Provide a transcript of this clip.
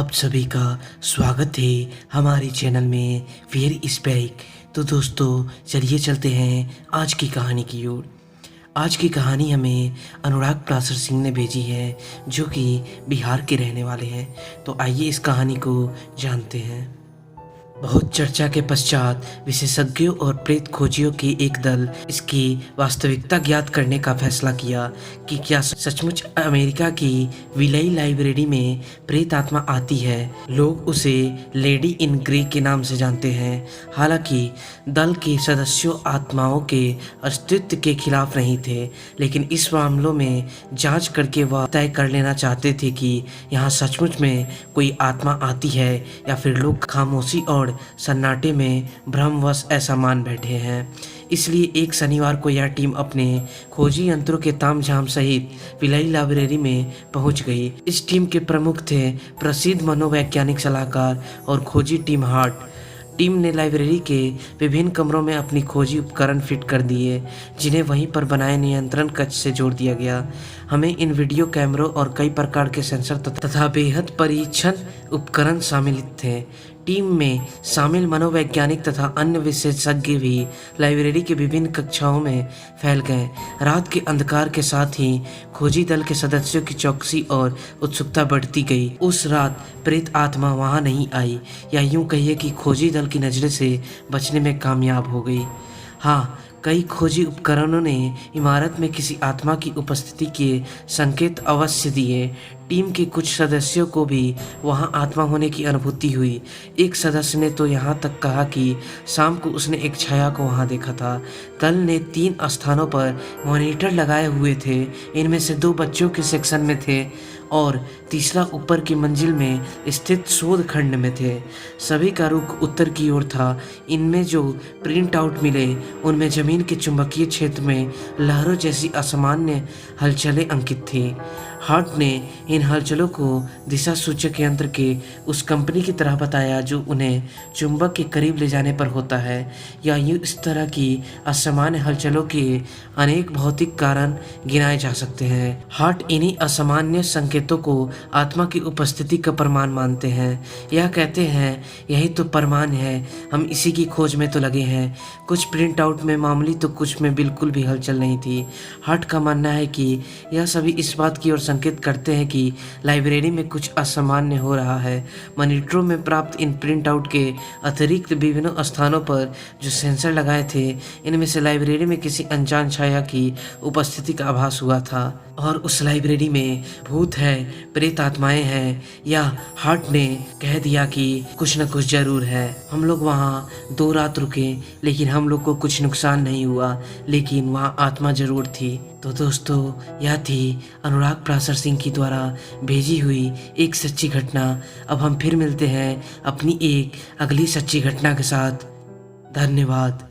आप सभी का स्वागत है हमारे चैनल में फिर इस बैक। तो दोस्तों चलिए चलते हैं आज की कहानी की ओर। आज की कहानी हमें अनुराग प्रासर सिंह ने भेजी है, जो कि बिहार के रहने वाले हैं। तो आइए इस कहानी को जानते हैं। बहुत चर्चा के पश्चात विशेषज्ञों और प्रेत खोजियों के एक दल इसकी वास्तविकता ज्ञात करने का फैसला किया कि क्या सचमुच अमेरिका की विलय लाइब्रेरी में प्रेत आत्मा आती है। लोग उसे लेडी इन ग्रे के नाम से जानते हैं। हालांकि दल के सदस्यों आत्माओं के अस्तित्व के खिलाफ नहीं थे, लेकिन इस मामलों में जांच करके वह तय कर लेना चाहते थे कि यहाँ सचमुच में कोई आत्मा आती है या फिर लोग खामोशी और सन्नाटे में भ्रमवश ऐसा मान बैठे हैं। इसलिए एक शनिवार को यह टीम अपने खोजी यंत्रों के तामझाम सहित विलय लाइब्रेरी में पहुंच गई। इस टीम के प्रमुख थे प्रसिद्ध मनोवैज्ञानिक सलाहकार और खोजी टीम हार्ट। टीम ने लाइब्रेरी के विभिन्न कमरों में अपनी खोजी उपकरण फिट कर दिए, जिन्हें वहीं पर बनाए नियंत्रण कक्ष से जोड़ दिया गया। हमें इन वीडियो कैमरों और कई प्रकार के सेंसर तथा बेहद परीक्षण उपकरण शामिल थे। टीम में शामिल मनोवैज्ञानिक तथा अन्य विशेषज्ञ भी लाइब्रेरी के विभिन्न कक्षाओं में फैल गए। रात के अंधकार के साथ ही खोजी दल के सदस्यों की चौकसी और उत्सुकता बढ़ती गई। उस रात प्रेत आत्मा वहां नहीं आई, या यूं कहिए कि खोजी दल की नजर से बचने में कामयाब हो गई। हाँ, कई खोजी उपकरणों ने इमारत में किसी आत्मा की उपस्थिति के संकेत अवश्य दिए। टीम के कुछ सदस्यों को भी वहां आत्मा होने की अनुभूति हुई। एक सदस्य ने तो यहां तक कहा कि शाम को उसने एक छाया को वहां देखा था। दल ने 3 स्थानों पर मॉनिटर लगाए हुए थे। इनमें से 2 बच्चों के सेक्शन में थे और तीसरा ऊपर की मंजिल में स्थित शोध खंड में थे। सभी का रुख उत्तर की ओर था। इनमें जो प्रिंट आउट मिले उनमें जमीन के चुंबकीय क्षेत्र में लहरों जैसी असामान्य हलचलें अंकित थी। हार्ट ने इन हलचलों को दिशा सूचक यंत्र के उस कंपनी की तरह बताया जो उन्हें चुंबक के करीब ले जाने पर होता है, या यूँ इस तरह की असामान्य हलचलों के अनेक भौतिक कारण गिनाए जा सकते हैं। हार्ट इन्हीं असामान्य संकेतों को आत्मा की उपस्थिति का प्रमाण मानते हैं। यह कहते हैं यही तो प्रमाण है, हम इसी की खोज में तो लगे हैं। कुछ प्रिंट आउट में मामूली तो कुछ में बिल्कुल भी हलचल नहीं थी। हार्ट का मानना है कि यह सभी इस बात की ओर संकेत करते हैं कि लाइब्रेरी में कुछ असामान्य हो रहा है। मॉनिटरों में प्राप्त इन प्रिंट आउट के अतिरिक्त विभिन्न स्थानों पर जो सेंसर लगाए थे, इनमें से लाइब्रेरी में किसी अनजान छाया की उपस्थिति का आभास हुआ था। और उस लाइब्रेरी में भूत है, प्रेत आत्माएं हैं, या हार्ट ने कह दिया कि कुछ न कुछ जरूर है। हम लोग वहाँ 2 रात रुके, लेकिन हम लोग को कुछ नुकसान नहीं हुआ, लेकिन वहाँ आत्मा जरूर थी। तो दोस्तों, यह थी अनुराग प्रासर सिंह की द्वारा भेजी हुई एक सच्ची घटना। अब हम फिर मिलते हैं अपनी एक अगली सच्ची घटना के साथ। धन्यवाद।